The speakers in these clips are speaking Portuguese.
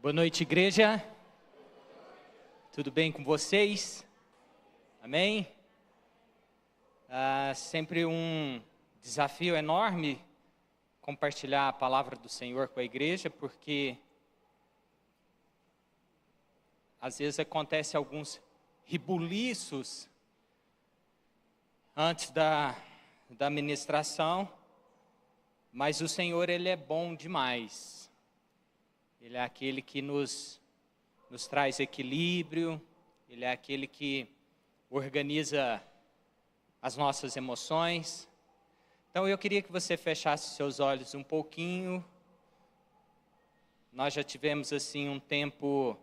Boa noite, igreja. Tudo bem com vocês? Amém? Sempre um desafio enorme compartilhar a palavra do Senhor com a igreja, porque às vezes acontece alguns rebuliços antes da ministração, mas o Senhor, Ele é bom demais. Ele é aquele que nos traz equilíbrio, Ele é aquele que organiza as nossas emoções. Então eu queria que você fechasse seus olhos um pouquinho. Nós já tivemos assim um tempo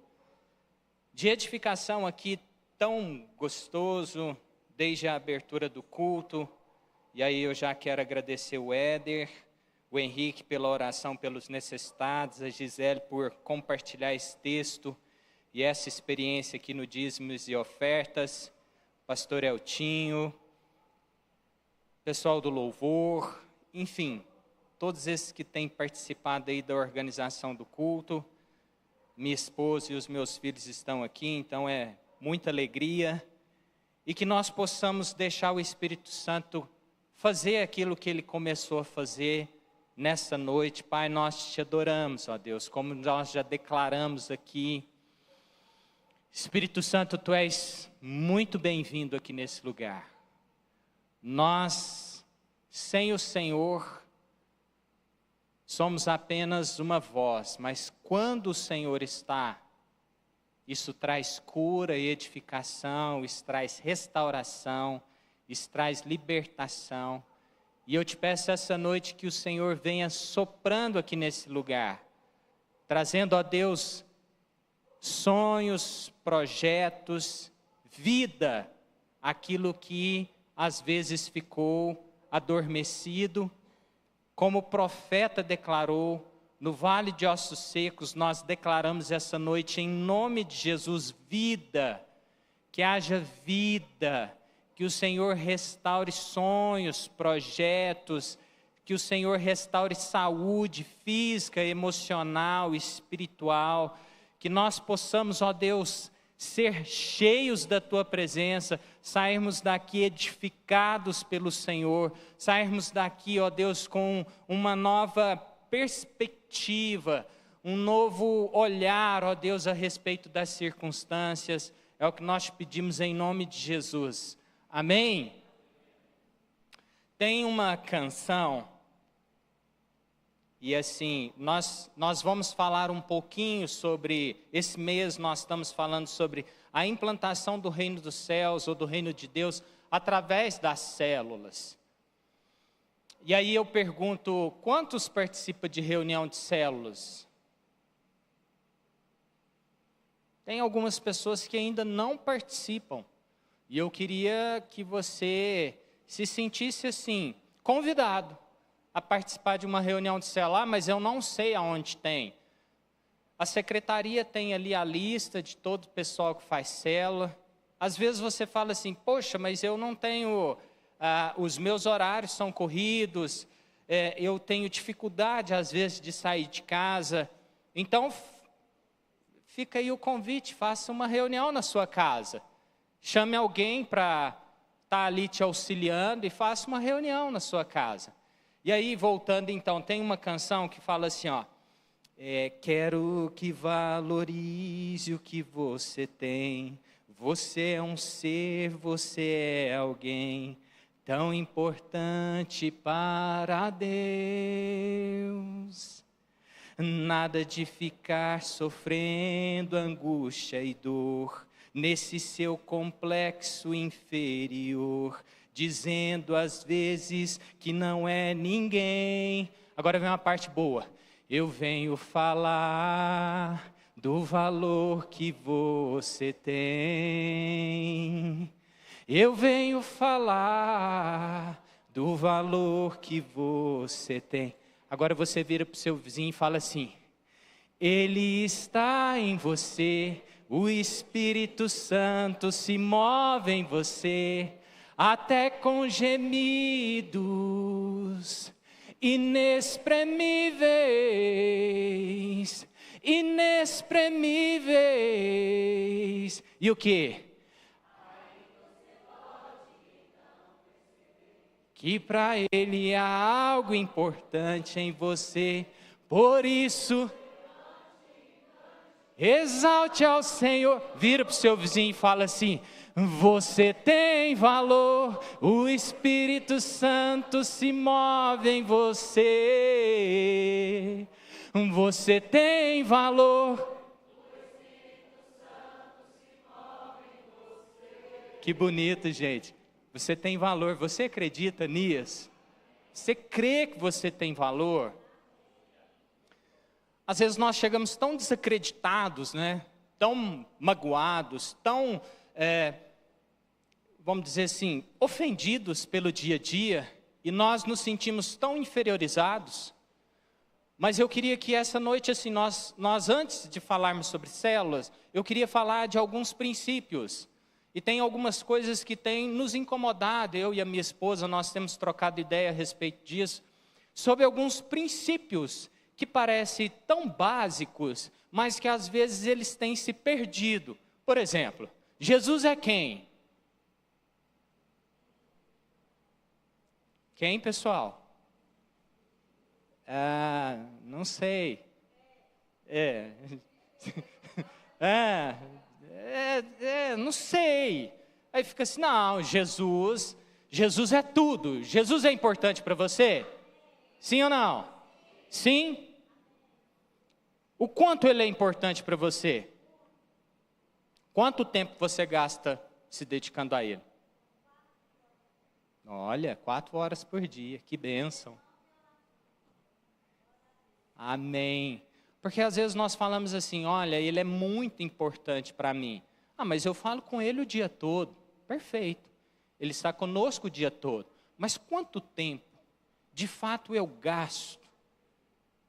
de edificação aqui tão gostoso, desde a abertura do culto. E aí eu já quero agradecer o Éder, o Henrique pela oração pelos necessitados, a Gisele por compartilhar esse texto e essa experiência aqui no Dízimos e Ofertas, pastor Eltinho, pessoal do Louvor, enfim, todos esses que têm participado aí da organização do culto. Minha esposa e os meus filhos estão aqui, então é muita alegria. E que nós possamos deixar o Espírito Santo fazer aquilo que Ele começou a fazer nessa noite. Pai, nós te adoramos, ó Deus, como nós já declaramos aqui. Espírito Santo, Tu és muito bem-vindo aqui nesse lugar. Nós, sem o Senhor, somos apenas uma voz, mas quando o Senhor está, isso traz cura e edificação, isso traz restauração, isso traz libertação. E eu te peço essa noite que o Senhor venha soprando aqui nesse lugar, trazendo a Deus sonhos, projetos, vida, aquilo que às vezes ficou adormecido. Como o profeta declarou, no vale de ossos secos, nós declaramos essa noite em nome de Jesus, vida, que haja vida, que o Senhor restaure sonhos, projetos, que o Senhor restaure saúde física, emocional, espiritual, que nós possamos, ó Deus, ser cheios da Tua presença, sairmos daqui edificados pelo Senhor, sairmos daqui, ó Deus, com uma nova perspectiva, um novo olhar, ó Deus, a respeito das circunstâncias. É o que nós te pedimos em nome de Jesus. Amém? Tem uma canção, e assim, nós vamos falar um pouquinho sobre, esse mês nós estamos falando sobre a implantação do reino dos céus, ou do reino de Deus, através das células. E aí eu pergunto, quantos participam de reunião de células? Tem algumas pessoas que ainda não participam. E eu queria que você se sentisse assim, convidado a participar de uma reunião de célula, mas eu não sei aonde tem. A secretaria tem ali a lista de todo o pessoal que faz célula. Às vezes você fala assim, poxa, mas eu não tenho, os meus horários são corridos, eu tenho dificuldade às vezes de sair de casa. Então, fica aí o convite, faça uma reunião na sua casa. Chame alguém para estar ali te auxiliando e faça uma reunião na sua casa. E aí, voltando então, tem uma canção que fala assim, ó. Quero que valorize o que você tem. Você é um ser, você é alguém tão importante para Deus. Nada de ficar sofrendo angústia e dor nesse seu complexo inferior, dizendo às vezes que não é ninguém. Agora vem uma parte boa. Eu venho falar do valor que você tem. Eu venho falar do valor que você tem. Agora você vira para o seu vizinho e fala assim: Ele está em você. O Espírito Santo se move em você, até com gemidos inexprimíveis. inexprimíveis. E o quê? Que para Ele há algo importante em você. Por isso, exalte ao Senhor. Vira para o seu vizinho e fala assim: você tem valor, o Espírito Santo se move em você. Você tem valor. Que bonito, gente. Você tem valor. Você acredita nisso? Você crê que você tem valor? Às vezes nós chegamos tão desacreditados, né? Tão magoados, tão, vamos dizer assim, ofendidos pelo dia a dia, e nós nos sentimos tão inferiorizados. Mas eu queria que essa noite, assim, nós antes de falarmos sobre células, eu queria falar de alguns princípios. E tem algumas coisas que têm nos incomodado, eu e a minha esposa, nós temos trocado ideia a respeito disso, sobre alguns princípios que parecem tão básicos, mas que às vezes eles têm se perdido. Por exemplo, Jesus é quem? Quem, pessoal? Não sei. Não sei. Aí fica assim, não, Jesus é tudo. Jesus é importante para você? Sim ou não? Sim? O quanto ele é importante para você? Quanto tempo você gasta se dedicando a ele? Olha, 4 horas por dia, que bênção. Amém. Porque às vezes nós falamos assim, olha, ele é muito importante para mim. Mas eu falo com ele o dia todo. Perfeito. Ele está conosco o dia todo. Mas quanto tempo, de fato, eu gasto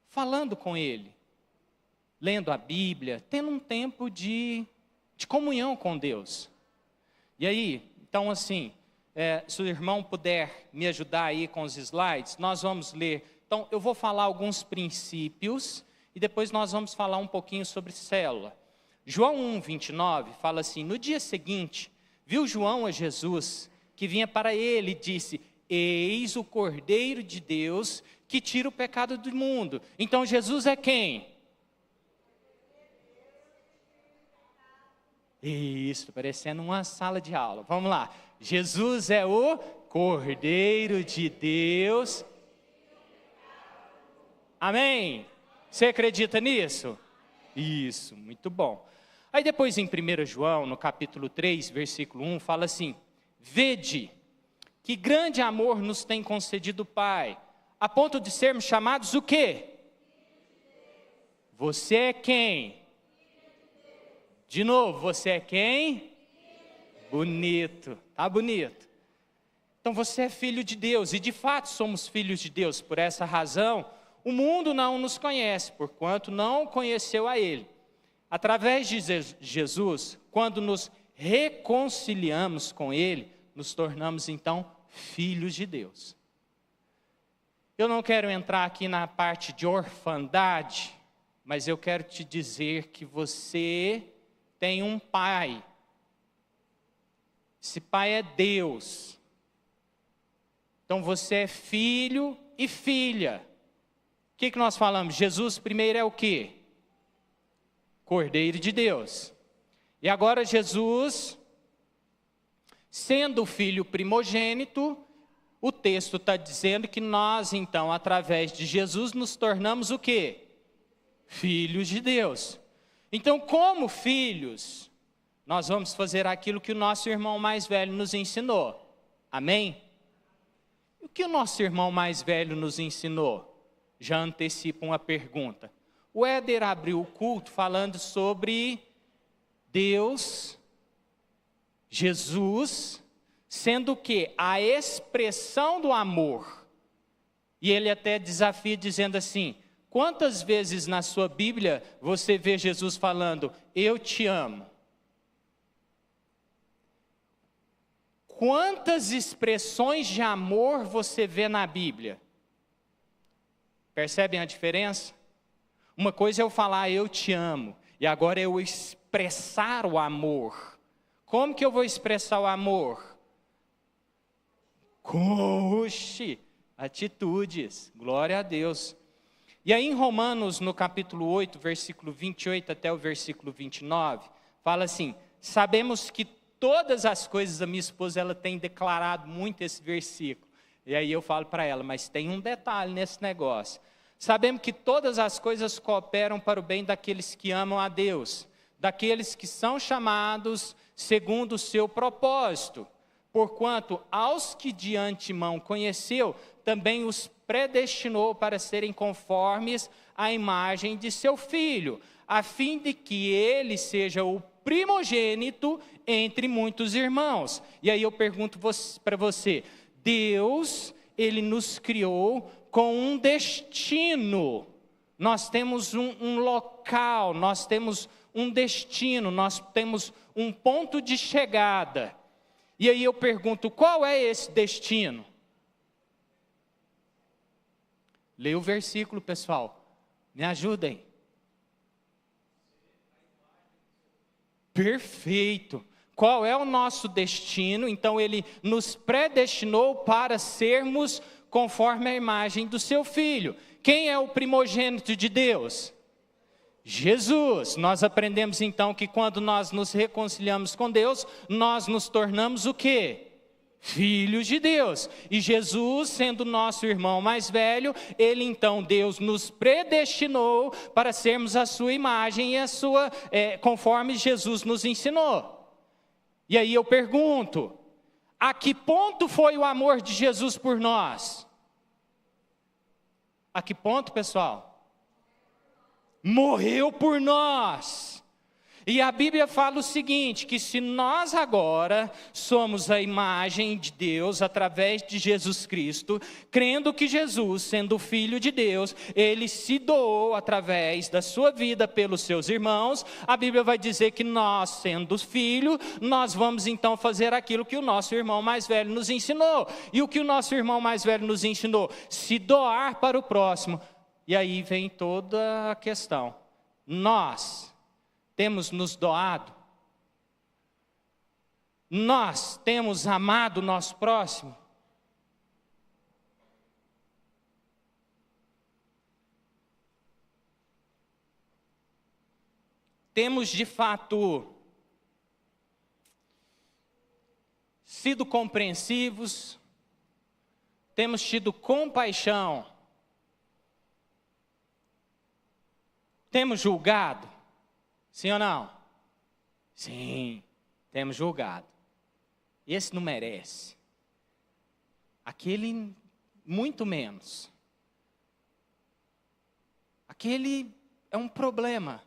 falando com ele? Lendo a Bíblia, tendo um tempo de comunhão com Deus. E aí, então assim, se o irmão puder me ajudar aí com os slides, nós vamos ler. Então, eu vou falar alguns princípios e depois nós vamos falar um pouquinho sobre célula. João 1:29 fala assim: no dia seguinte, viu João a Jesus, que vinha para ele e disse: eis o Cordeiro de Deus que tira o pecado do mundo. Então, Jesus é quem? Isso, parecendo uma sala de aula. Vamos lá. Jesus é o Cordeiro de Deus. Amém? Você acredita nisso? Isso, muito bom. Aí depois em 1 João, no capítulo 3, versículo 1, fala assim: vede, que grande amor nos tem concedido o Pai, a ponto de sermos chamados o quê? Você é quem? De novo, você é quem? Bonito, tá bonito. Então você é filho de Deus, e de fato somos filhos de Deus. Por essa razão, o mundo não nos conhece, porquanto não conheceu a Ele. Através de Jesus, quando nos reconciliamos com Ele, nos tornamos então filhos de Deus. Eu não quero entrar aqui na parte de orfandade, mas eu quero te dizer que você tem um pai. Esse pai é Deus. Então você é filho e filha. O que nós falamos? Jesus primeiro é o quê? Cordeiro de Deus. E agora Jesus, sendo o filho primogênito, o texto está dizendo que nós então, através de Jesus, nos tornamos o quê? Filhos de Deus. Então, como filhos, nós vamos fazer aquilo que o nosso irmão mais velho nos ensinou. Amém? O que o nosso irmão mais velho nos ensinou? Já antecipa uma pergunta. O Éder abriu o culto falando sobre Deus, Jesus, sendo o quê? A expressão do amor. E ele até desafia dizendo assim: quantas vezes na sua Bíblia você vê Jesus falando, eu te amo? Quantas expressões de amor você vê na Bíblia? Percebem a diferença? Uma coisa é eu falar eu te amo, e agora é eu expressar o amor. Como que eu vou expressar o amor? Oxi, atitudes, glória a Deus. E aí em Romanos, no capítulo 8, versículo 28 até o versículo 29, fala assim: sabemos que todas as coisas, a minha esposa, ela tem declarado muito esse versículo. E aí eu falo para ela, mas tem um detalhe nesse negócio. Sabemos que todas as coisas cooperam para o bem daqueles que amam a Deus, daqueles que são chamados segundo o seu propósito. Porquanto aos que de antemão conheceu, também os predestinou para serem conformes à imagem de seu Filho, a fim de que ele seja o primogênito entre muitos irmãos. E aí eu pergunto para você, Deus, Ele nos criou com um destino. Nós temos um local, nós temos um destino, nós temos um ponto de chegada. E aí eu pergunto, qual é esse destino? Leia o versículo, pessoal. Me ajudem. Perfeito. Qual é o nosso destino? Então ele nos predestinou para sermos conforme a imagem do seu Filho. Quem é o primogênito de Deus? Jesus. Nós aprendemos então que quando nós nos reconciliamos com Deus, nós nos tornamos o quê? Filhos de Deus. E Jesus, sendo nosso irmão mais velho, ele então, Deus nos predestinou para sermos a sua imagem e a sua, conforme Jesus nos ensinou. E aí eu pergunto, a que ponto foi o amor de Jesus por nós? A que ponto, pessoal? Morreu por nós. E a Bíblia fala o seguinte, que se nós agora somos a imagem de Deus através de Jesus Cristo, crendo que Jesus, sendo o Filho de Deus, Ele se doou através da sua vida pelos seus irmãos, a Bíblia vai dizer que nós, sendo filho, nós vamos então fazer aquilo que o nosso irmão mais velho nos ensinou. E o que o nosso irmão mais velho nos ensinou? Se doar para o próximo. E aí vem toda a questão. Nós temos nos doado? Nós temos amado o nosso próximo? Temos de fato sido compreensivos? Temos tido compaixão? Temos julgado? Sim ou não? Sim, temos julgado. Esse não merece. Aquele, muito menos. Aquele é um problema.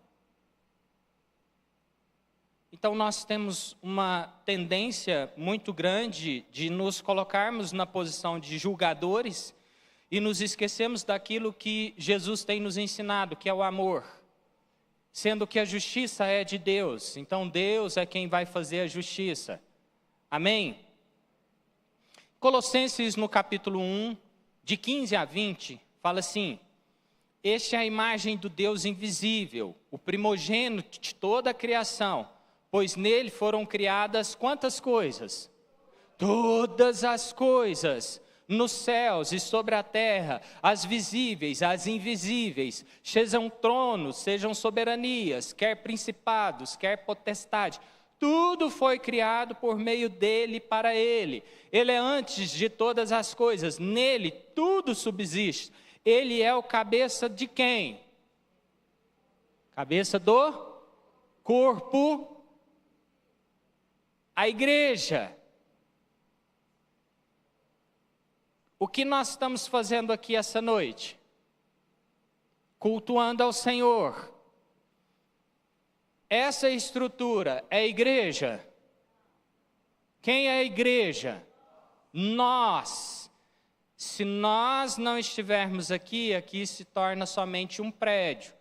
Então nós temos uma tendência muito grande de nos colocarmos na posição de julgadores e nos esquecemos daquilo que Jesus tem nos ensinado, que é o amor. Sendo que a justiça é de Deus, então Deus é quem vai fazer a justiça. Amém? Colossenses no capítulo 1, de 15 a 20, fala assim: este é a imagem do Deus invisível, o primogênito de toda a criação, pois nele foram criadas quantas coisas? Todas as coisas. Nos céus e sobre a terra, as visíveis, as invisíveis, sejam tronos, sejam soberanias, quer principados, quer potestade, tudo foi criado por meio dele e para ele. Ele é antes de todas as coisas, nele tudo subsiste. Ele é o cabeça de quem? Cabeça do corpo, a igreja. O que nós estamos fazendo aqui essa noite? Cultuando ao Senhor. Essa estrutura é a igreja? Quem é a igreja? Nós. Se nós não estivermos aqui, aqui se torna somente um prédio.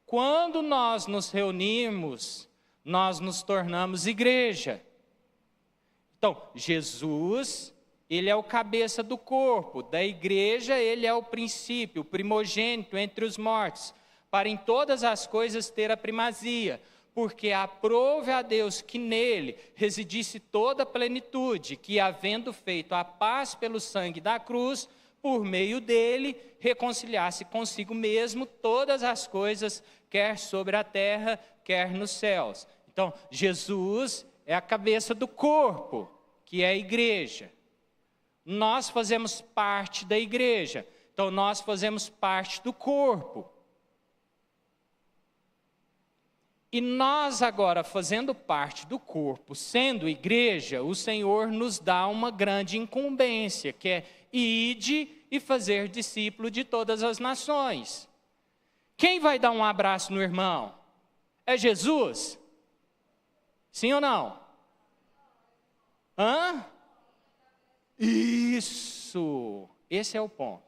Quando nós nos reunimos, nós nos tornamos igreja. Então, Jesus, ele é o cabeça do corpo, da igreja ele é o princípio, o primogênito entre os mortos, para em todas as coisas ter a primazia, porque aprove a Deus que nele residisse toda a plenitude, que havendo feito a paz pelo sangue da cruz, por meio dele reconciliasse consigo mesmo todas as coisas, quer sobre a terra, quer nos céus. Então, Jesus é a cabeça do corpo, que é a igreja. Nós fazemos parte da igreja, então nós fazemos parte do corpo. E nós agora, fazendo parte do corpo, sendo igreja, o Senhor nos dá uma grande incumbência, que é ide e fazer discípulo de todas as nações. Quem vai dar um abraço no irmão? É Jesus? Sim ou não? Hã? Isso! Esse é o ponto.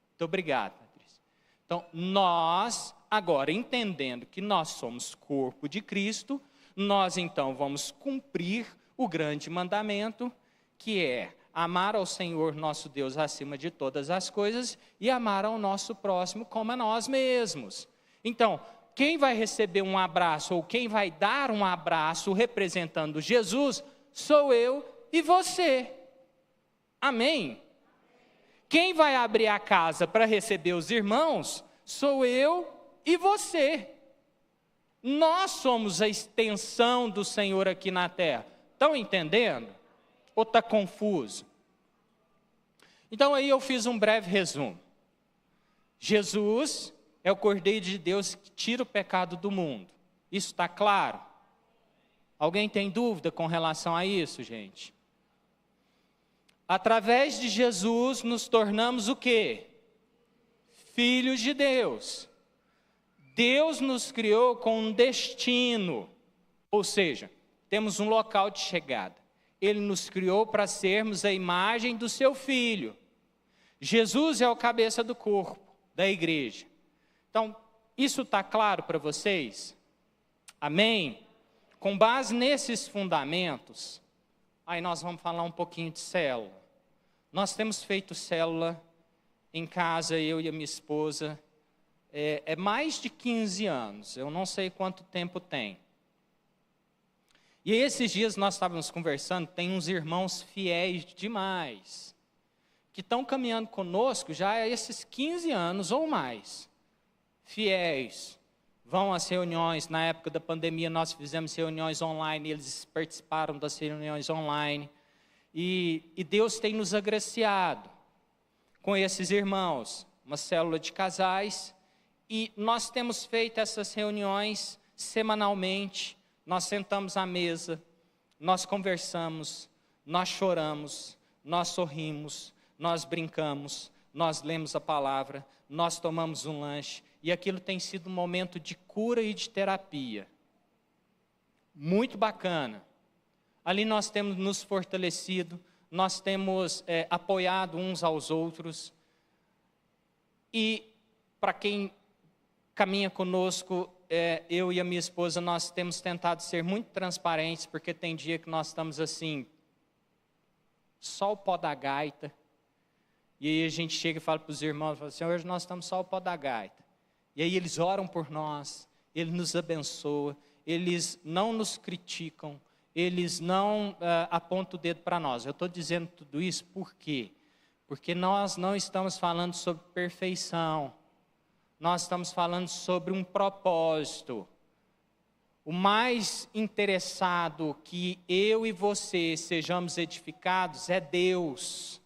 Muito obrigado, Patrícia. Então, nós, agora entendendo que nós somos corpo de Cristo, nós então vamos cumprir o grande mandamento, que é amar ao Senhor nosso Deus acima de todas as coisas e amar ao nosso próximo como a nós mesmos. Então, quem vai receber um abraço ou quem vai dar um abraço representando Jesus, sou eu e você. Amém? Quem vai abrir a casa para receber os irmãos, sou eu e você. Nós somos a extensão do Senhor aqui na terra. Estão entendendo? Ou está confuso? Então aí eu fiz um breve resumo. Jesus é o Cordeiro de Deus que tira o pecado do mundo. Isso está claro? Alguém tem dúvida com relação a isso, gente? Através de Jesus nos tornamos o quê? Filhos de Deus. Deus nos criou com um destino, ou seja, temos um local de chegada. Ele nos criou para sermos a imagem do seu Filho. Jesus é o cabeça do corpo, da igreja. Então, isso está claro para vocês? Amém? Com base nesses fundamentos, aí nós vamos falar um pouquinho de célula. Nós temos feito célula em casa, eu e a minha esposa, é mais de 15 anos, eu não sei quanto tempo tem. E esses dias nós estávamos conversando, tem uns irmãos fiéis demais, que estão caminhando conosco já há esses 15 anos ou mais. Fiéis, vão às reuniões, na época da pandemia nós fizemos reuniões online, eles participaram das reuniões online. E Deus tem nos agraciado com esses irmãos, uma célula de casais, e nós temos feito essas reuniões semanalmente. Nós sentamos à mesa, nós conversamos, nós choramos, nós sorrimos, nós brincamos, nós lemos a palavra, nós tomamos um lanche, e aquilo tem sido um momento de cura e de terapia. Muito bacana. Ali nós temos nos fortalecido, nós temos apoiado uns aos outros. E para quem caminha conosco, eu e a minha esposa, nós temos tentado ser muito transparentes, porque tem dia que nós estamos assim, só o pó da gaita. E aí a gente chega e fala para os irmãos, fala assim, hoje nós estamos só o pó da gaita. E aí eles oram por nós, eles nos abençoam, eles não nos criticam, eles não apontam o dedo para nós. Eu estou dizendo tudo isso por quê? Porque nós não estamos falando sobre perfeição. Nós estamos falando sobre um propósito. O mais interessado que eu e você sejamos edificados é Deus.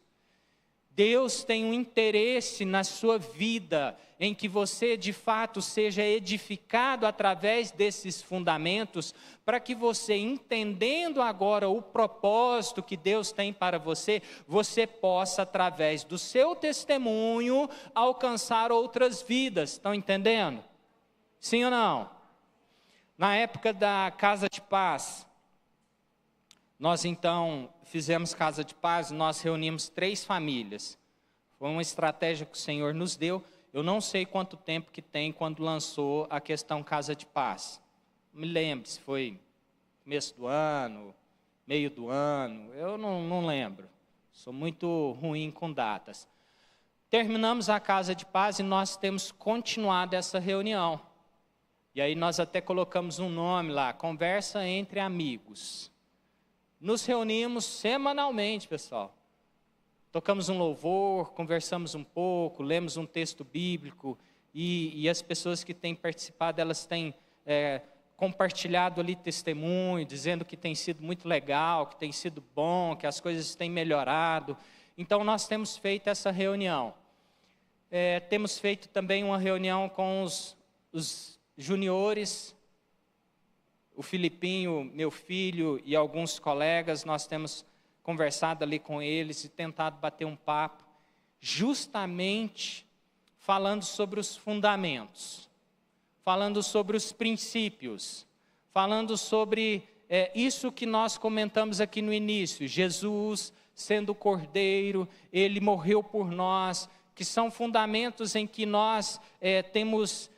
Deus tem um interesse na sua vida, em que você de fato seja edificado através desses fundamentos, para que você, entendendo agora o propósito que Deus tem para você, você possa, através do seu testemunho, alcançar outras vidas. Estão entendendo? Sim ou não? Na época da Casa de Paz, nós então fizemos Casa de Paz, nós reunimos 3 famílias. Foi uma estratégia que o Senhor nos deu. Eu não sei quanto tempo que tem quando lançou a questão Casa de Paz. Me lembro se foi começo do ano, meio do ano, eu não lembro. Sou muito ruim com datas. terminamos a casa de paz e nós temos continuado essa reunião. E aí nós até colocamos um nome lá, Conversa entre Amigos. Nos reunimos semanalmente, pessoal. Tocamos um louvor, conversamos um pouco, lemos um texto bíblico, e as pessoas que têm participado, elas têm compartilhado ali testemunho, dizendo que tem sido muito legal, que tem sido bom, que as coisas têm melhorado. Então nós temos feito essa reunião. Temos feito também uma reunião com os juniores, o Filipinho, meu filho, e alguns colegas. Nós temos conversado ali com eles e tentado bater um papo, justamente falando sobre os fundamentos, falando sobre os princípios, falando sobre isso que nós comentamos aqui no início, Jesus sendo o Cordeiro, Ele morreu por nós, que são fundamentos em que nós temos,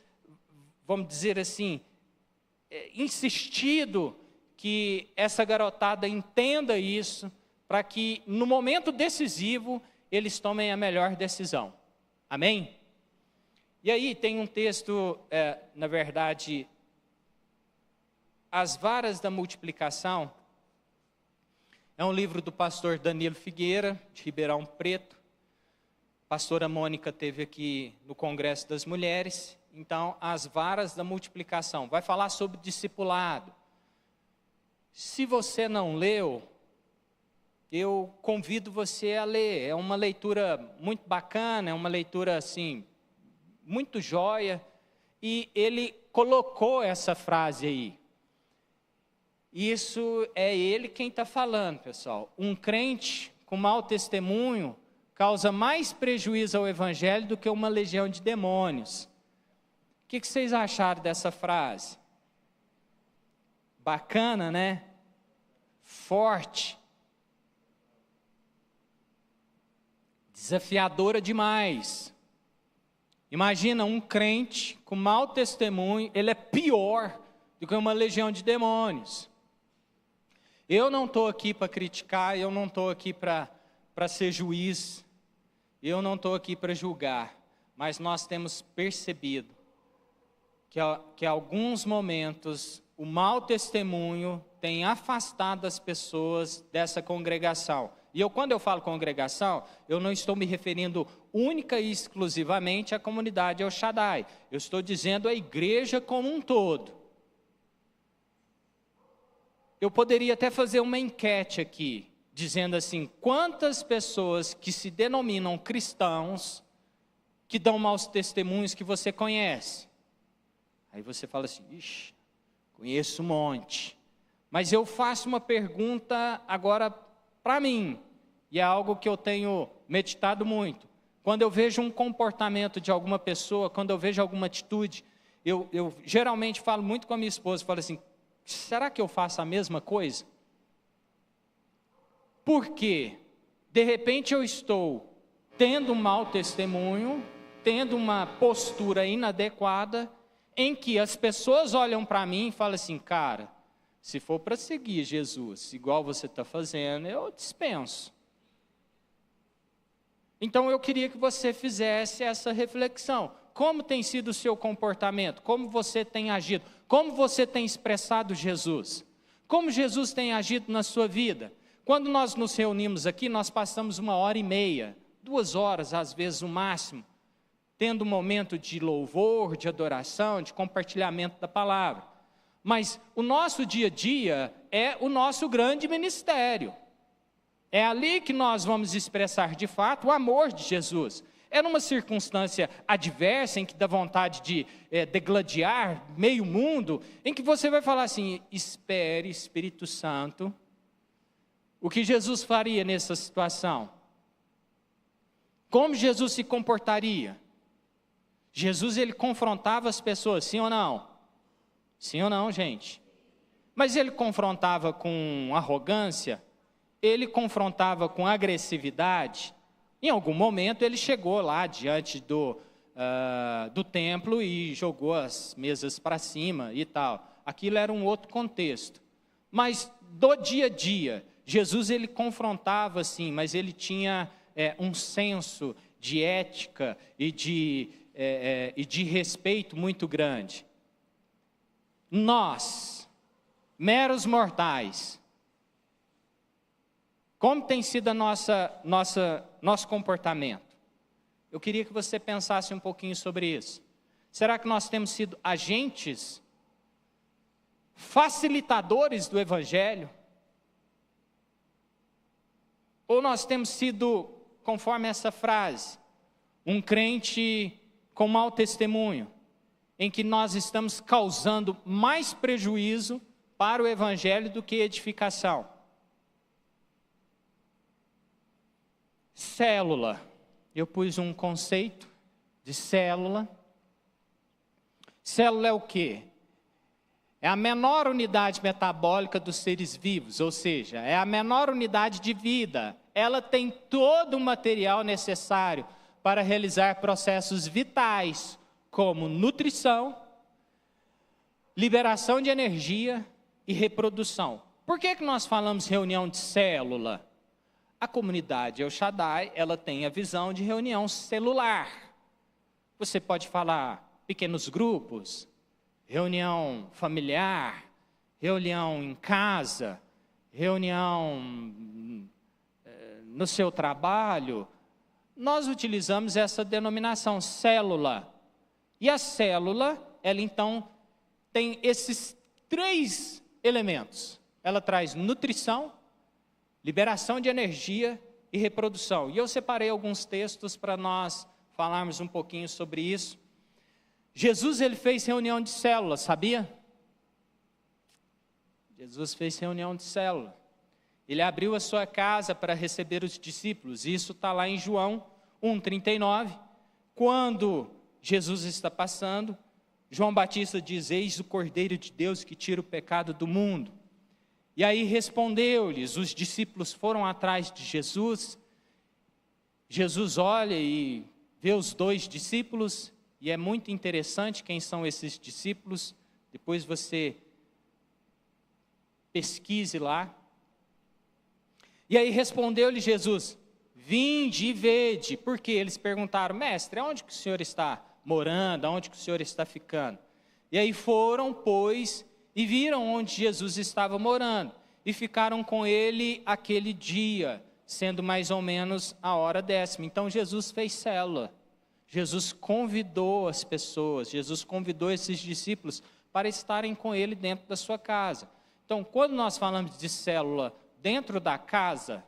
vamos dizer assim, insistido que essa garotada entenda isso, para que no momento decisivo eles tomem a melhor decisão. Amém? E aí tem um texto, na verdade, As Varas da Multiplicação. É um livro do pastor Danilo Figueira, de Ribeirão Preto. A pastora Mônica esteve aqui no Congresso das Mulheres. Então, As Varas da Multiplicação. Vai falar sobre discipulado. Se você não leu, eu convido você a ler. É uma leitura muito bacana, é uma leitura assim, muito joia. E ele colocou essa frase aí. Isso é ele quem está falando, pessoal. Um crente com mau testemunho causa mais prejuízo ao evangelho do que uma legião de demônios. O que vocês acharam dessa frase? Bacana, né? Forte. Desafiadora demais. Imagina um crente com mau testemunho, ele é pior do que uma legião de demônios. Eu não estou aqui para criticar, eu não estou aqui para ser juiz, eu não estou aqui para julgar, mas nós temos percebido que alguns momentos o mau testemunho tem afastado as pessoas dessa congregação. E quando eu falo congregação, eu não estou me referindo única e exclusivamente à comunidade El Shaddai. Eu estou dizendo a igreja como um todo. Eu poderia até fazer uma enquete aqui, dizendo assim, quantas pessoas que se denominam cristãos, que dão maus testemunhos que você conhece? Aí você fala assim, ixi, conheço um monte. Mas eu faço uma pergunta agora para mim, e é algo que eu tenho meditado muito. Quando eu vejo um comportamento de alguma pessoa, quando eu vejo alguma atitude, eu geralmente falo muito com a minha esposa, falo assim, será que eu faço a mesma coisa? Porque, de repente eu estou tendo um mau testemunho, tendo uma postura inadequada, em que as pessoas olham para mim e falam assim, cara, se for para seguir Jesus, igual você está fazendo, eu dispenso. Então eu queria que você fizesse essa reflexão. Como tem sido o seu comportamento? Como você tem agido? Como você tem expressado Jesus? Como Jesus tem agido na sua vida? Quando nós nos reunimos aqui, nós passamos 1h30, 2 horas, às vezes o máximo, tendo um momento de louvor, de adoração, de compartilhamento da palavra. Mas o nosso dia a dia é o nosso grande ministério. É ali que nós vamos expressar de fato o amor de Jesus. É numa circunstância adversa, em que dá vontade de degladiar meio mundo, em que você vai falar assim, espere, Espírito Santo, o que Jesus faria nessa situação? Como Jesus se comportaria? Jesus, ele confrontava as pessoas, sim ou não? Sim ou não, gente? Mas ele confrontava com arrogância? Ele confrontava com agressividade? Em algum momento ele chegou lá diante do templo e jogou as mesas para cima e tal. Aquilo era um outro contexto. Mas do dia a dia, Jesus ele confrontava sim, mas ele tinha um senso de ética e de respeito muito grande. Nós, meros mortais, como tem sido nosso comportamento? Eu queria que você pensasse um pouquinho sobre isso. Será que nós temos sido agentes, facilitadores do Evangelho? Ou nós temos sido, conforme essa frase, um crente com mau testemunho, em que nós estamos causando mais prejuízo para o Evangelho do que edificação? Célula. Eu pus um conceito de célula. Célula é o quê? É a menor unidade metabólica dos seres vivos, ou seja, é a menor unidade de vida. Ela tem todo o material necessário para realizar processos vitais, como nutrição, liberação de energia e reprodução. Por que nós falamos reunião de célula? A comunidade El Shaddai, ela tem a visão de reunião celular. Você pode falar pequenos grupos, reunião familiar, reunião em casa, reunião no seu trabalho. Nós utilizamos essa denominação, célula. E a célula, ela então tem esses 3 elementos. Ela traz nutrição, liberação de energia e reprodução. E eu separei alguns textos para nós falarmos um pouquinho sobre isso. Jesus, ele fez reunião de célula, sabia? Jesus fez reunião de célula. Ele abriu a sua casa para receber os discípulos. Isso está lá em João 1,39. Quando Jesus está passando, João Batista diz: eis o Cordeiro de Deus que tira o pecado do mundo. E aí respondeu-lhes, os discípulos foram atrás de Jesus. Jesus olha e vê os 2 discípulos, e é muito interessante quem são esses discípulos. Depois você pesquise lá. E aí respondeu-lhe Jesus: vinde e vede. Porque eles perguntaram: mestre, aonde que o senhor está morando? Aonde que o senhor está ficando? E aí foram, pois, e viram onde Jesus estava morando, e ficaram com ele aquele dia, sendo mais ou menos a hora 10ª. Então Jesus fez célula, Jesus convidou as pessoas, Jesus convidou esses discípulos para estarem com ele dentro da sua casa. Então, quando nós falamos de célula dentro da casa,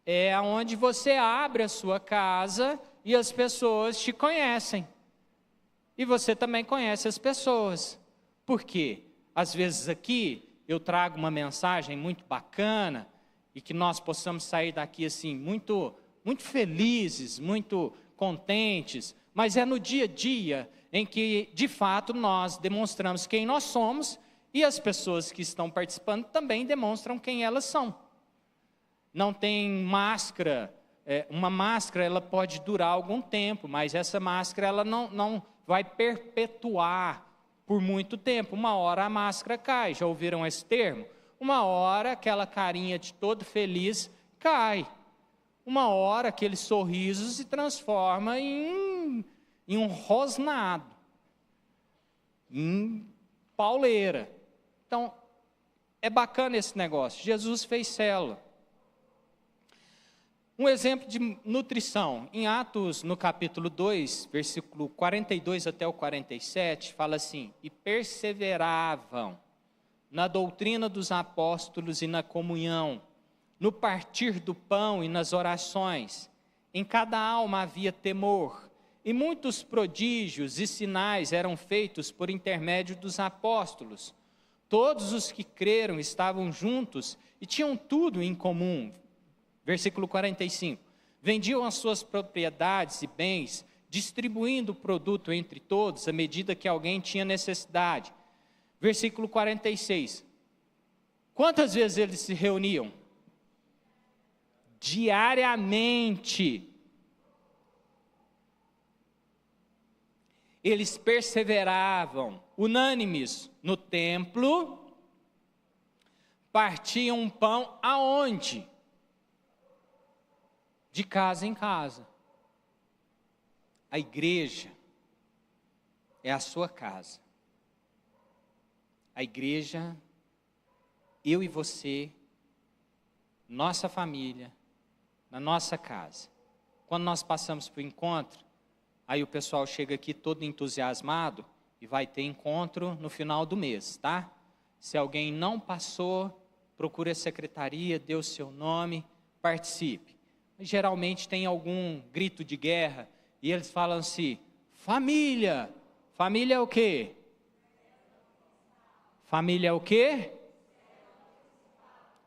é onde você abre a sua casa e as pessoas te conhecem, e você também conhece as pessoas. Por quê? Às vezes aqui eu trago uma mensagem muito bacana e que nós possamos sair daqui assim muito felizes, muito contentes, mas é no dia a dia em que de fato nós demonstramos quem nós somos e as pessoas que estão participando também demonstram quem elas são. Não tem máscara, uma máscara ela pode durar algum tempo, mas essa máscara ela não vai perpetuar por muito tempo. Uma hora a máscara cai, já ouviram esse termo? Uma hora aquela carinha de todo feliz cai. Uma hora aquele sorriso se transforma em um rosnado, em pauleira. Então, é bacana esse negócio. Jesus fez célula. Um exemplo de nutrição, em Atos, no capítulo 2, versículo 42 até o 47, fala assim: e perseveravam na doutrina dos apóstolos e na comunhão, no partir do pão e nas orações. Em cada alma havia temor, e muitos prodígios e sinais eram feitos por intermédio dos apóstolos. Todos os que creram estavam juntos e tinham tudo em comum. Versículo 45, vendiam as suas propriedades e bens, distribuindo o produto entre todos, à medida que alguém tinha necessidade. Versículo 46, quantas vezes eles se reuniam? Diariamente. Eles perseveravam, unânimes, no templo, partiam um pão aonde? De casa em casa. a igreja é a sua casa. A igreja, eu e você, nossa família, na nossa casa. Quando nós passamos para o encontro, aí o pessoal chega aqui todo entusiasmado e vai ter encontro no final do mês, tá? Se alguém não passou, procure a secretaria, dê o seu nome, participe. Geralmente tem algum grito de guerra e eles falam assim: família. Família é o quê? Família é o quê?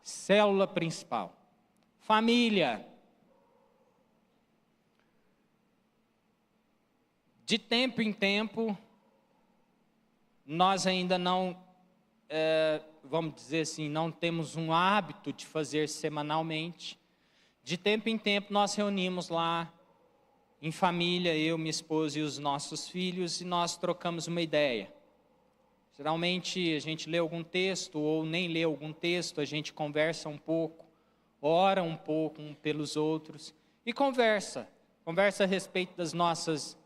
Célula principal. Família. De tempo em tempo, nós ainda não, vamos dizer assim, não temos um hábito de fazer semanalmente. De tempo em tempo nós reunimos lá, em família, eu, minha esposa e os nossos filhos, e nós trocamos uma ideia. Geralmente a gente lê algum texto, ou nem lê algum texto, a gente conversa um pouco, ora um pouco um pelos outros, e conversa a respeito das nossas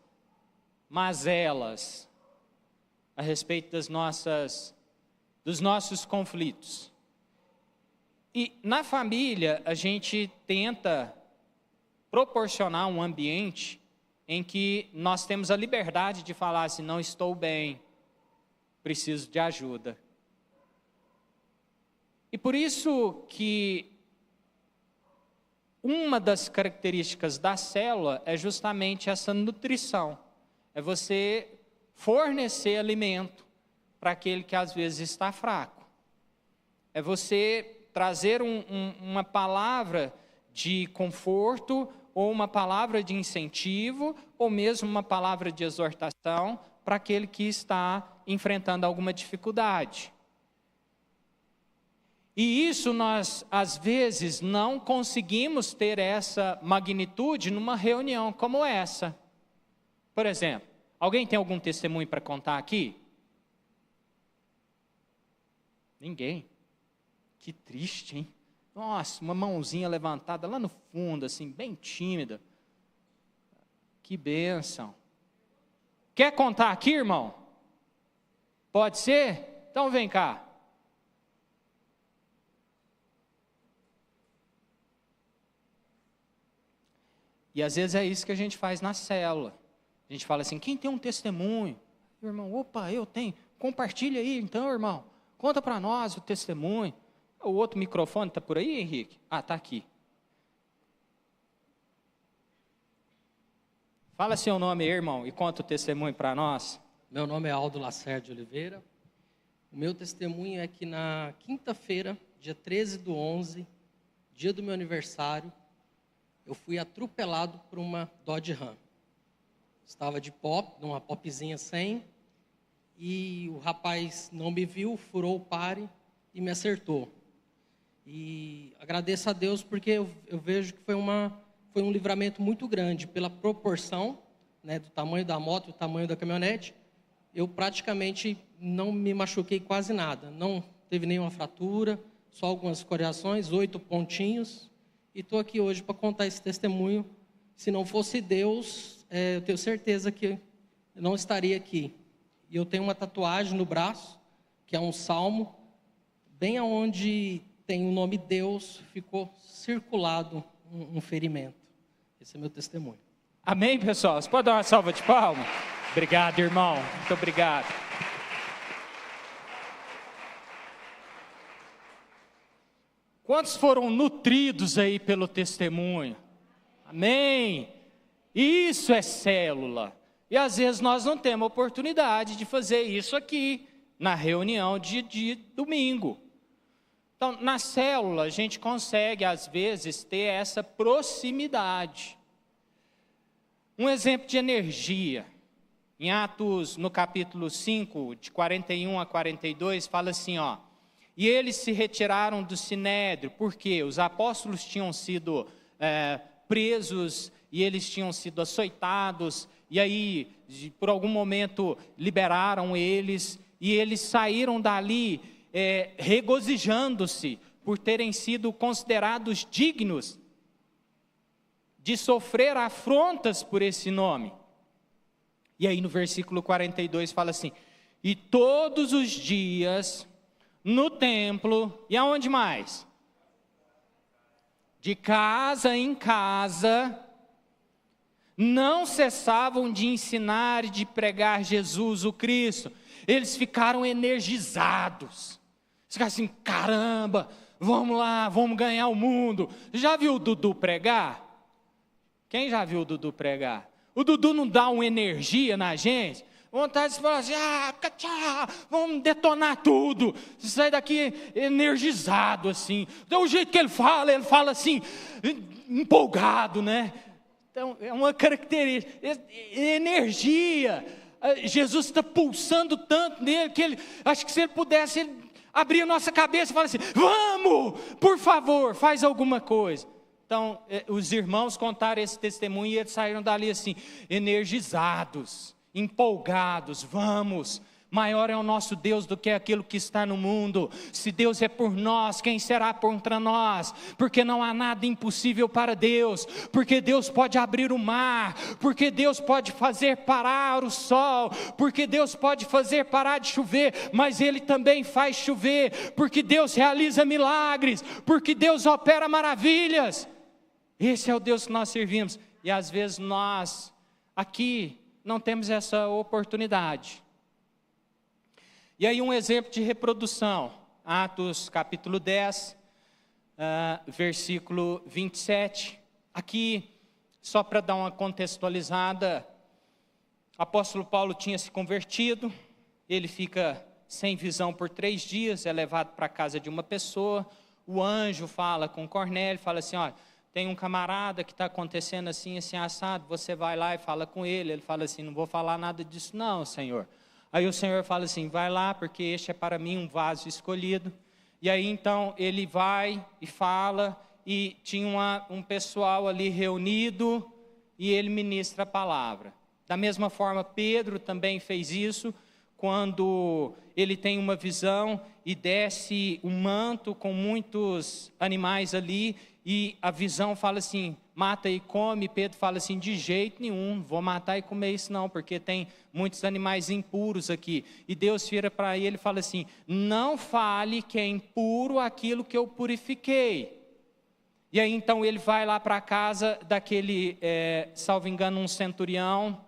mazelas, a respeito dos nossos conflitos. E na família a gente tenta proporcionar um ambiente em que nós temos a liberdade de falar assim: não estou bem, preciso de ajuda. E por isso que uma das características da célula é justamente essa nutrição. É você fornecer alimento para aquele que às vezes está fraco. É você trazer uma palavra de conforto, ou uma palavra de incentivo, ou mesmo uma palavra de exortação para aquele que está enfrentando alguma dificuldade. E isso nós, às vezes, não conseguimos ter essa magnitude numa reunião como essa. Por exemplo, alguém tem algum testemunho para contar aqui? Ninguém. Que triste, hein? Nossa, uma mãozinha levantada lá no fundo, assim, bem tímida. Que bênção. Quer contar aqui, irmão? Pode ser? Então vem cá. E às vezes é isso que a gente faz na célula. A gente fala assim: quem tem um testemunho? Irmão, opa, eu tenho. Compartilha aí então, irmão. Conta para nós o testemunho. O outro microfone está por aí, Henrique? Ah, está aqui. Fala seu nome aí, irmão, e conta o testemunho para nós. Meu nome é Aldo Lacerda de Oliveira. O meu testemunho é que na quinta-feira, dia 13/11, dia do meu aniversário, eu fui atropelado por uma Dodge Ram. Estava de pop, numa popzinha 100, e o rapaz não me viu, furou o pare e me acertou. E agradeço a Deus porque eu vejo que foi um livramento muito grande pela proporção, né, do tamanho da moto, do tamanho da caminhonete. Eu praticamente não me machuquei quase nada, não teve nenhuma fratura, só algumas escoriações, 8 pontinhos. E estou aqui hoje para contar esse testemunho. Se não fosse Deus, eu tenho certeza que eu não estaria aqui. E eu tenho uma tatuagem no braço, que é um salmo, bem aonde tem o nome Deus, ficou circulado um ferimento. Esse é meu testemunho. Amém, pessoal? Você pode dar uma salva de palmas? Obrigado, irmão. Muito obrigado. Quantos foram nutridos aí pelo testemunho? Amém. Isso é célula. E às vezes nós não temos oportunidade de fazer isso aqui, na reunião de domingo. Então, na célula, a gente consegue, às vezes, ter essa proximidade. Um exemplo de energia. Em Atos, no capítulo 5, de 41 a 42, fala assim, ó. E eles se retiraram do Sinédrio, porque os apóstolos tinham sido presos e eles tinham sido açoitados, e aí, por algum momento, liberaram eles, e eles saíram dali regozijando-se por terem sido considerados dignos de sofrer afrontas por esse nome. E aí no versículo 42 fala assim: e todos os dias no templo, e aonde mais? De casa em casa, não cessavam de ensinar e de pregar Jesus o Cristo. Eles ficaram energizados. Ficaram assim: caramba, vamos lá, vamos ganhar o mundo. Já viu o Dudu pregar? Quem já viu o Dudu pregar? O Dudu não dá uma energia na gente? Vontade de falar assim: vamos detonar tudo. Você sai daqui energizado assim. Do jeito que ele fala assim, empolgado, né? Então, é uma característica, energia. Jesus está pulsando tanto nele, que ele, acho que se ele pudesse, ele abrir a nossa cabeça e falar assim: vamos, por favor, faz alguma coisa. Então, os irmãos contaram esse testemunho e eles saíram dali assim, energizados, empolgados. Vamos, maior é o nosso Deus do que aquilo que está no mundo. Se Deus é por nós, quem será contra nós? Porque não há nada impossível para Deus, porque Deus pode abrir o mar, porque Deus pode fazer parar o sol, porque Deus pode fazer parar de chover, mas Ele também faz chover, porque Deus realiza milagres, porque Deus opera maravilhas. Esse é o Deus que nós servimos, e às vezes nós aqui não temos essa oportunidade. E aí um exemplo de reprodução, Atos capítulo 10, versículo 27. Aqui, só para dar uma contextualizada, o apóstolo Paulo tinha se convertido, ele fica sem visão por 3 dias, é levado para a casa de uma pessoa, o anjo fala com Cornélio, fala assim: olha, tem um camarada que está acontecendo assim, assim, assado, você vai lá e fala com ele. Ele fala assim: não vou falar nada disso não, Senhor. Aí o Senhor fala assim: vai lá, porque este é para mim um vaso escolhido. E aí então ele vai e fala, e tinha um pessoal ali reunido, e ele ministra a palavra. Da mesma forma, Pedro também fez isso, quando ele tem uma visão e desce um manto com muitos animais ali, e a visão fala assim: mata e come. Pedro fala assim: de jeito nenhum, vou matar e comer isso não, porque tem muitos animais impuros aqui. E Deus vira para ele e fala assim: não fale que é impuro aquilo que eu purifiquei. E aí então ele vai lá para a casa daquele, salvo engano, um centurião,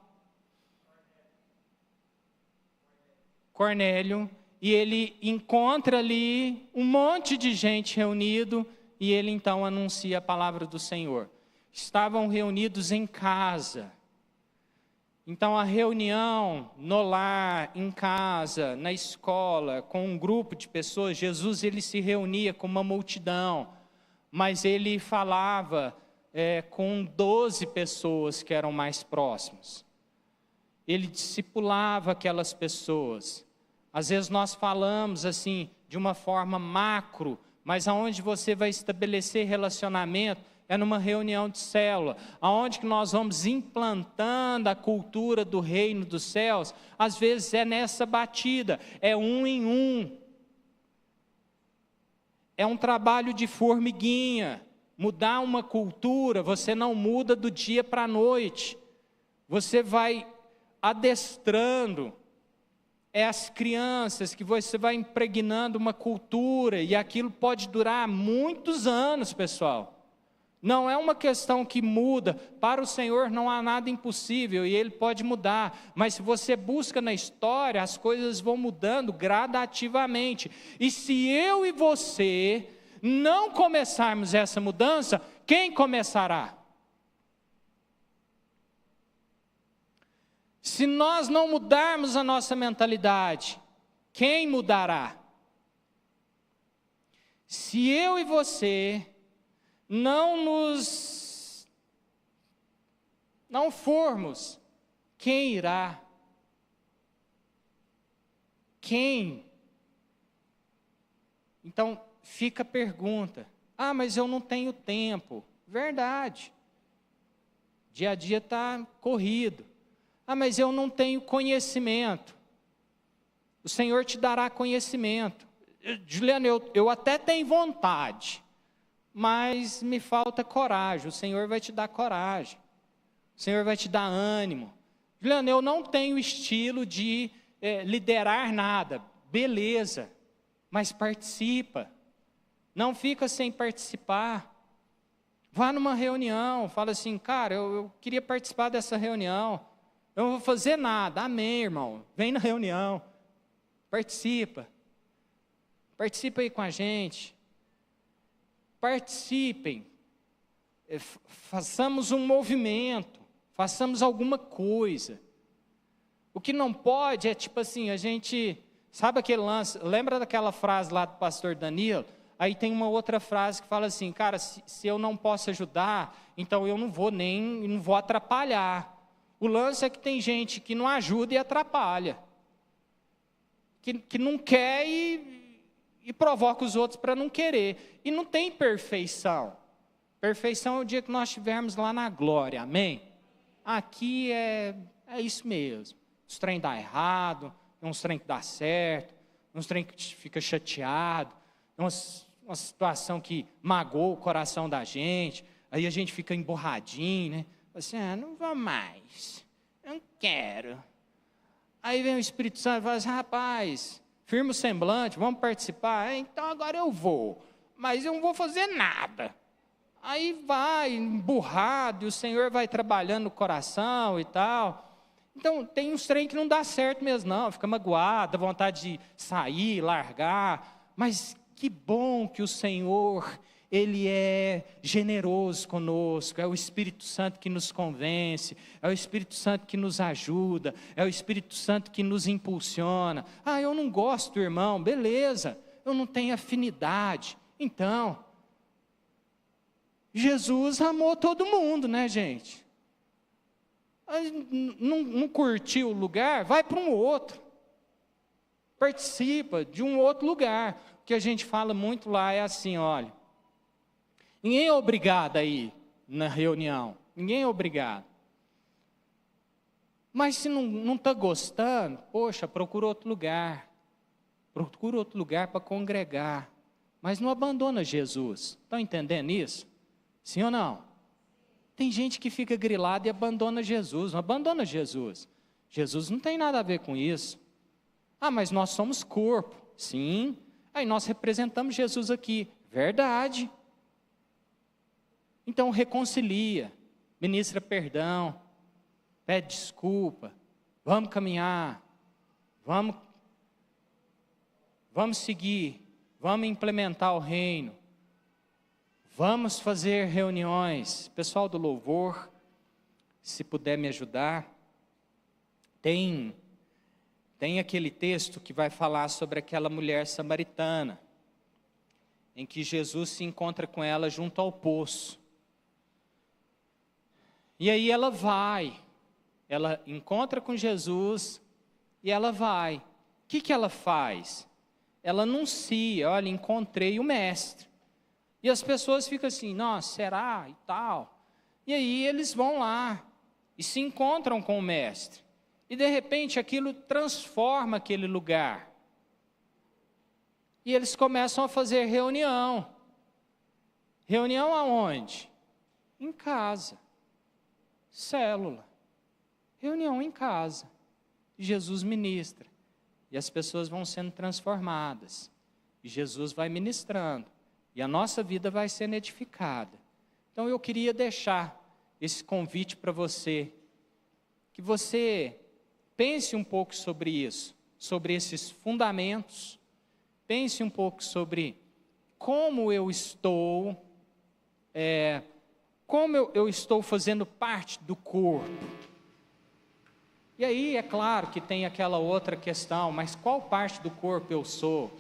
Cornélio, e ele encontra ali um monte de gente reunido, e ele então anuncia a palavra do Senhor. Estavam reunidos em casa. Então a reunião no lar, em casa, na escola, com um grupo de pessoas, Jesus ele se reunia com uma multidão, mas ele falava com 12 pessoas que eram mais próximas. Ele discipulava aquelas pessoas. Às vezes nós falamos assim, de uma forma macro, mas aonde você vai estabelecer relacionamento é numa reunião de célula, aonde que nós vamos implantando a cultura do reino dos céus. Às vezes é nessa batida, é um em um. É um trabalho de formiguinha. Mudar uma cultura, você não muda do dia para a noite. Você vai adestrando as crianças, que você vai impregnando uma cultura, e aquilo pode durar muitos anos, pessoal. Não é uma questão que muda. Para o Senhor não há nada impossível, e Ele pode mudar. Mas se você busca na história, as coisas vão mudando gradativamente. E se eu e você não começarmos essa mudança, quem começará? Se nós não mudarmos a nossa mentalidade, quem mudará? Se eu e você não formos, quem irá? Quem? Então, fica a pergunta: mas eu não tenho tempo. Verdade. Dia a dia está corrido. Mas eu não tenho conhecimento. O Senhor te dará conhecimento. Juliana, eu até tenho vontade, mas me falta coragem. O Senhor vai te dar coragem. O Senhor vai te dar ânimo. Juliano, eu não tenho estilo de liderar nada. Beleza, mas participa. Não fica sem participar. Vá numa reunião, fala assim, cara, eu queria participar dessa reunião. Eu não vou fazer nada. Amém, irmão. Vem na reunião. Participa. Participa aí com a gente. Participem. Façamos um movimento. Façamos alguma coisa. O que não pode é tipo assim, a gente... Sabe aquele lance? Lembra daquela frase lá do pastor Danilo? Aí tem uma outra frase que fala assim, cara, se eu não posso ajudar, então eu não vou atrapalhar. O lance é que tem gente que não ajuda e atrapalha. Que não quer e provoca os outros para não querer. E não tem perfeição. Perfeição é o dia que nós estivermos lá na glória, amém? Aqui é isso mesmo. Os trem dá errado, uns trem que dá certo, uns trem que fica chateado, uma situação que magoa o coração da gente, aí a gente fica emborradinho, né? Assim, não vou mais, não quero. Aí vem o Espírito Santo e fala assim, rapaz, firma o semblante, vamos participar? Então agora eu vou, mas eu não vou fazer nada. Aí vai emburrado, e o Senhor vai trabalhando no coração e tal. Então, tem uns trem que não dá certo mesmo, não. Fica magoado, dá vontade de sair, largar. Mas que bom que o Senhor, Ele é generoso conosco. É o Espírito Santo que nos convence. É o Espírito Santo que nos ajuda. É o Espírito Santo que nos impulsiona. Ah, eu não gosto do irmão. Beleza, eu não tenho afinidade. Então, Jesus amou todo mundo, né, gente? Não curtiu o lugar, vai para um outro. Participa de um outro lugar. O que a gente fala muito lá é assim, olha, ninguém é obrigado a ir na reunião. Ninguém é obrigado. Mas se não está gostando, poxa, procura outro lugar. Procura outro lugar para congregar. Mas não abandona Jesus. Estão entendendo isso? Sim ou não? Tem gente que fica grilada e abandona Jesus. Não abandona Jesus. Jesus não tem nada a ver com isso. Ah, mas nós somos corpo. Sim. Aí nós representamos Jesus aqui. Verdade. Então reconcilia, ministra perdão, pede desculpa. Vamos caminhar. Vamos seguir. Vamos implementar o reino. Vamos fazer reuniões. Pessoal do louvor, se puder me ajudar. Tem aquele texto que vai falar sobre aquela mulher samaritana, em que Jesus se encontra com ela junto ao poço. E aí ela encontra com Jesus e ela vai. O que ela faz? Ela anuncia, olha, encontrei o mestre. E as pessoas ficam assim, nossa, será? E tal. E aí eles vão lá e se encontram com o mestre. E de repente aquilo transforma aquele lugar. E eles começam a fazer reunião. Reunião aonde? Em casa. Célula. Reunião em casa. Jesus ministra. E as pessoas vão sendo transformadas. E Jesus vai ministrando. E a nossa vida vai sendo edificada. Então eu queria deixar esse convite para você, que você pense um pouco sobre isso, sobre esses fundamentos, pense um pouco sobre como eu estou, eu estou fazendo parte do corpo. E aí é claro que tem aquela outra questão, mas qual parte do corpo eu sou?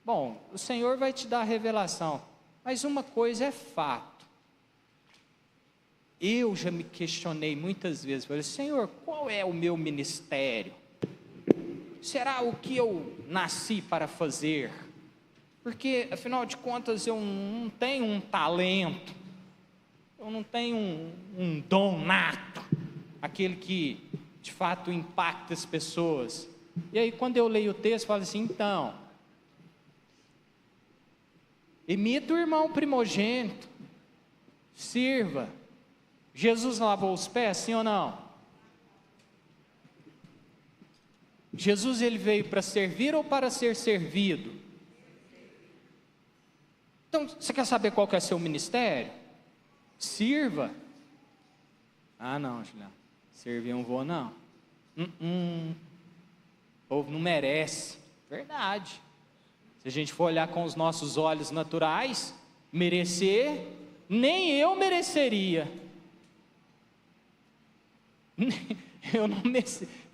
Bom, o Senhor vai te dar a revelação, mas uma coisa é fato. Eu já me questionei muitas vezes, falei, Senhor, qual é o meu ministério? Será o que eu nasci para fazer? Porque, afinal de contas, eu não tenho um talento, eu não tenho um dom nato, aquele que, de fato, impacta as pessoas. E aí, quando eu leio o texto, eu falo assim, então, imita o irmão primogênito, sirva. Jesus lavou os pés, sim ou não? Jesus ele veio para servir ou para ser servido? Então, você quer saber qual que é seu ministério? Sirva. Ah, não, Juliano, servir eu não vou, não. O povo não merece. Verdade. Se a gente for olhar com os nossos olhos naturais, merecer, nem eu mereceria. Eu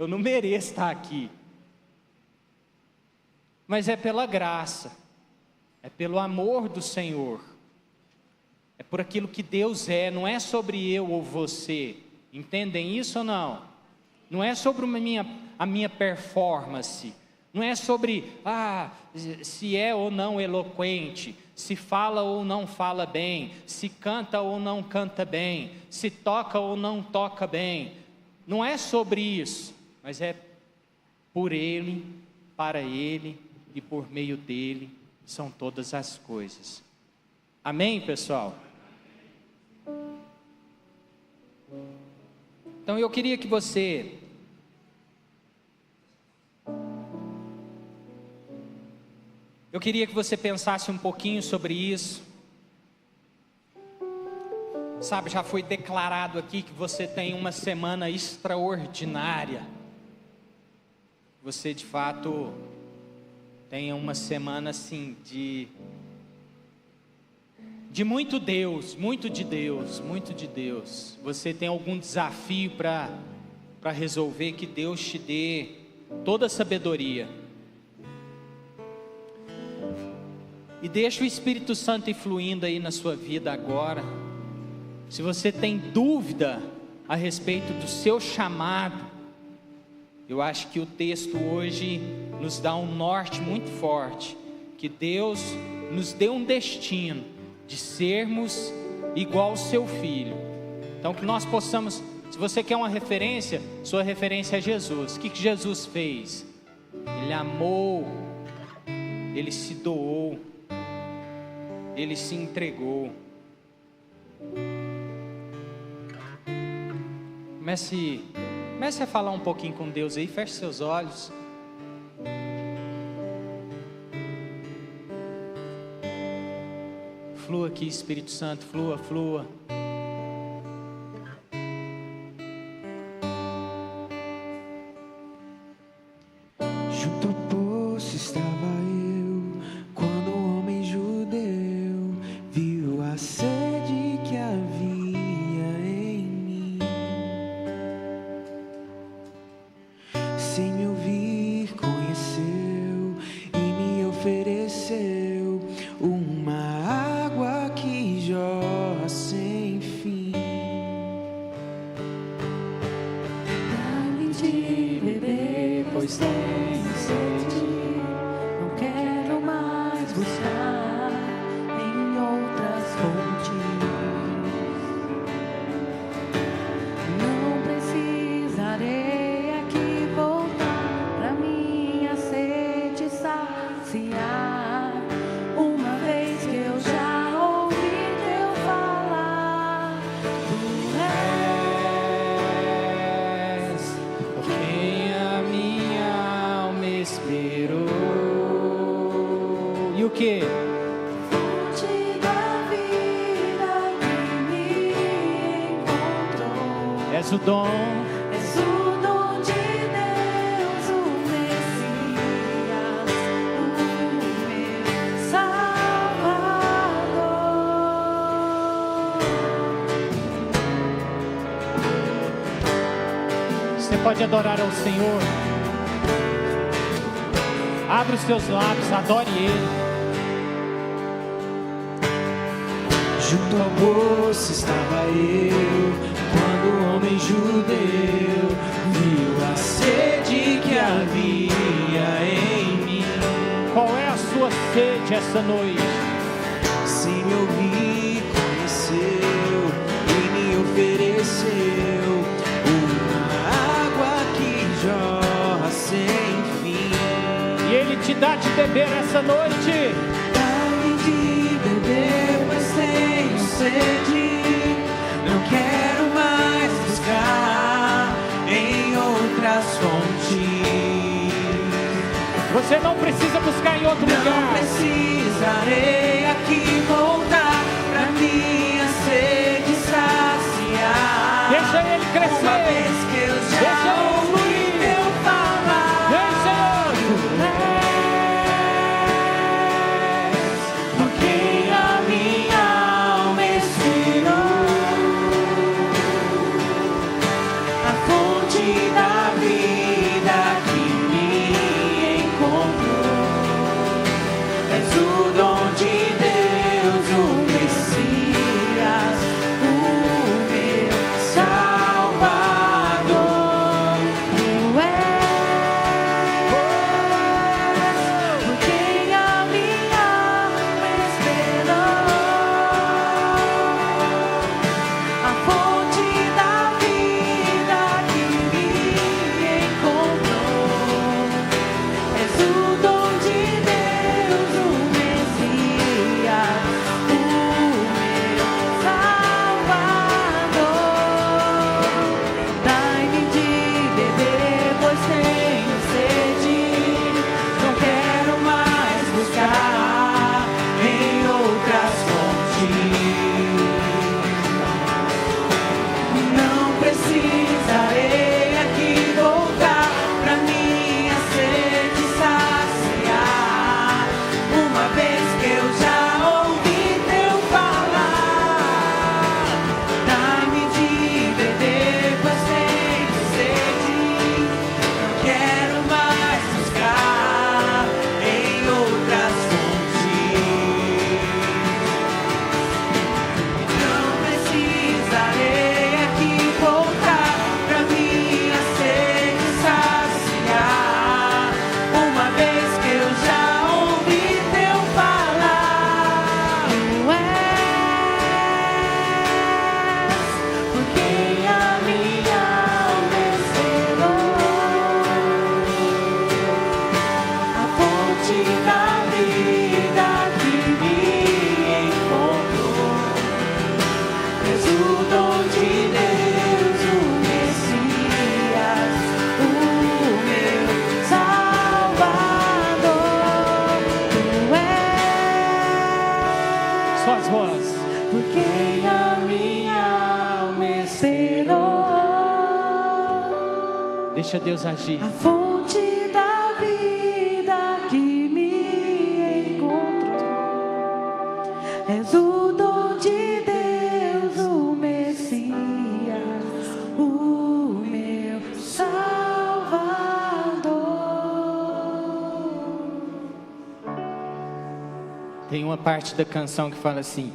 não mereço estar aqui. Mas é pela graça, é pelo amor do Senhor, é por aquilo que Deus é, não é sobre eu ou você. Entendem isso ou não? Não é sobre a minha performance, não é sobre se é ou não eloquente, se fala ou não fala bem, se canta ou não canta bem, se toca ou não toca bem. Não é sobre isso, mas é por Ele, para Ele e por meio dEle são todas as coisas. Amém, pessoal? Então eu queria que você pensasse um pouquinho sobre isso. Sabe, já foi declarado aqui que você tem uma semana extraordinária. Você de fato tenha uma semana assim de muito Deus, muito de Deus, muito de Deus. Você tem algum desafio para resolver, que Deus te dê toda a sabedoria. E deixa o Espírito Santo ir fluindo aí na sua vida agora. Se você tem dúvida a respeito do seu chamado, eu acho que o texto hoje nos dá um norte muito forte, que Deus nos deu um destino de sermos igual ao seu Filho. Então que nós possamos, se você quer uma referência, sua referência é Jesus. O que Jesus fez? Ele amou, Ele se doou, Ele se entregou. Comece a falar um pouquinho com Deus aí, feche seus olhos. Flua aqui, Espírito Santo, flua, flua. Junto ao poço estava eu, quando o homem judeu viu a sede que havia em mim. Sem me ouvir, conheceu e me ofereceu uma água que jorra sem fim. Dá-me de beber, pois tenho sede. Não quero mais buscar em outras fontes. Não precisarei aqui voltar pra minha sede saciar. Uma vez que eu já ouvi teu falar, tu és Por quem a minha alma esperou. E o que? fonte da vida que me encontrou. És o dom. És o dom de Deus, o Messias, o meu Salvador. Você pode adorar ao Senhor. Abre os seus lábios, adore Ele. Junto ao poço estava eu, quando o homem judeu viu a sede que havia em mim. Qual é a sua sede essa noite? Sem me ouvir, conheceu e me ofereceu uma água que jorra sem fim. E Ele te dá de beber essa noite. Dá-me de beber, pois tenho sede. Não quero mais buscar em outras fontes. Você não precisa buscar em outro Não lugar. precisarei aqui voltar pra minha sede saciar. Deixa ele crescer. Uma vez que eu Deixa já ele ouvi fluir. teu falar. Vem, Senhor. Por quem a minha alma esperou, a fonte da vida que me encontrou. És o dom de Deus, o Messias, o meu Salvador. Tu és por quem a minha alma esperou, a fonte da vida que me encontrou. És o dom de Deus, o Messias, o meu Salvador. Dai-me de beber, pois tenho sede. Não quero mais buscar em outras fontes. Não precisarei aqui voltar pra minha sede saciar. Uma vez que eu já ouvi teu falar. Dai-me de beber, pois tenho sede. Não quero mais buscar em outras fontes. Não precisarei aqui voltar pra minha sede saciar. Uma vez que eu já ouvi teu falar. Tu és por quem a minha alma esperou, a fonte da vida que me encontrou. És o dom de Deus, o Messias, o meu Salvador. Tu és Suas vozes. por quem a minha alma esperou, Deixa Deus agir. a fonte da vida que me encontrou. És o dom de Deus, o Messias, o meu Salvador. Tem uma parte da canção que fala assim: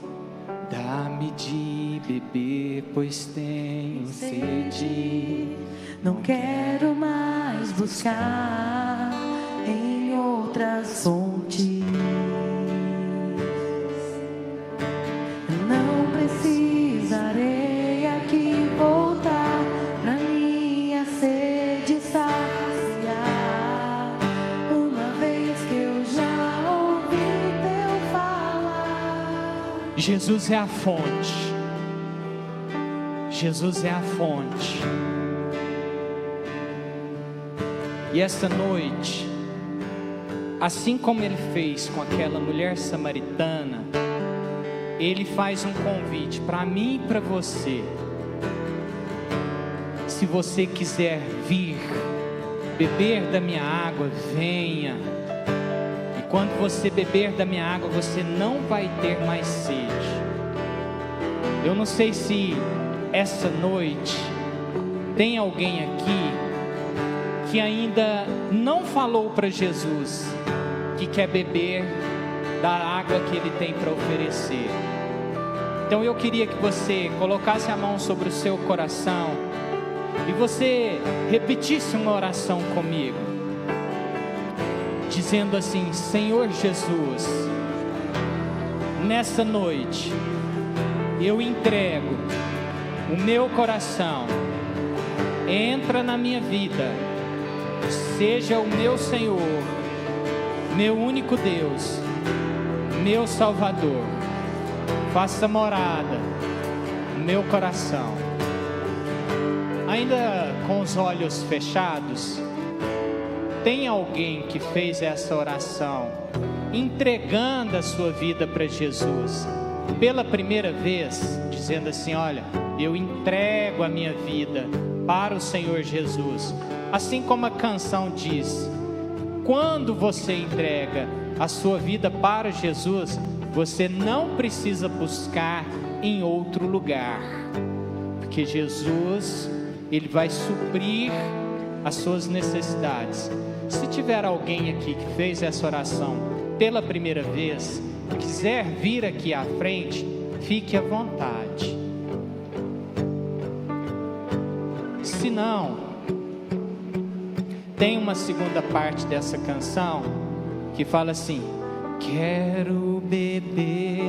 dá-me de beber, pois tenho sede. Não quero mais buscar em outras fontes. Não precisarei aqui voltar pra minha sede saciar. Uma vez que eu já ouvi teu falar. Jesus é a fonte. Jesus é a fonte. E essa noite, assim como ele fez com aquela mulher samaritana, ele faz um convite para mim e para você. Se você quiser vir beber da minha água, venha. E quando você beber da minha água, você não vai ter mais sede. Eu não sei se essa noite tem alguém aqui que ainda não falou para Jesus que quer beber da água que ele tem para oferecer. Então eu queria que você colocasse a mão sobre o seu coração e você repetisse uma oração comigo, dizendo assim: Senhor Jesus, nessa noite eu entrego o meu coração, entra na minha vida, seja o meu Senhor, meu único Deus, meu Salvador. Faça morada no meu coração. Ainda com os olhos fechados, tem alguém que fez essa oração, entregando a sua vida para Jesus, pela primeira vez, dizendo assim: olha, eu entrego a minha vida para o Senhor Jesus. Assim como a canção diz, quando você entrega a sua vida para Jesus, você não precisa buscar em outro lugar, porque Jesus, Ele vai suprir as suas necessidades. Se tiver alguém aqui que fez essa oração pela primeira vez, quiser vir aqui à frente, fique à vontade. Se não, tem uma segunda parte dessa canção que fala assim: quero beber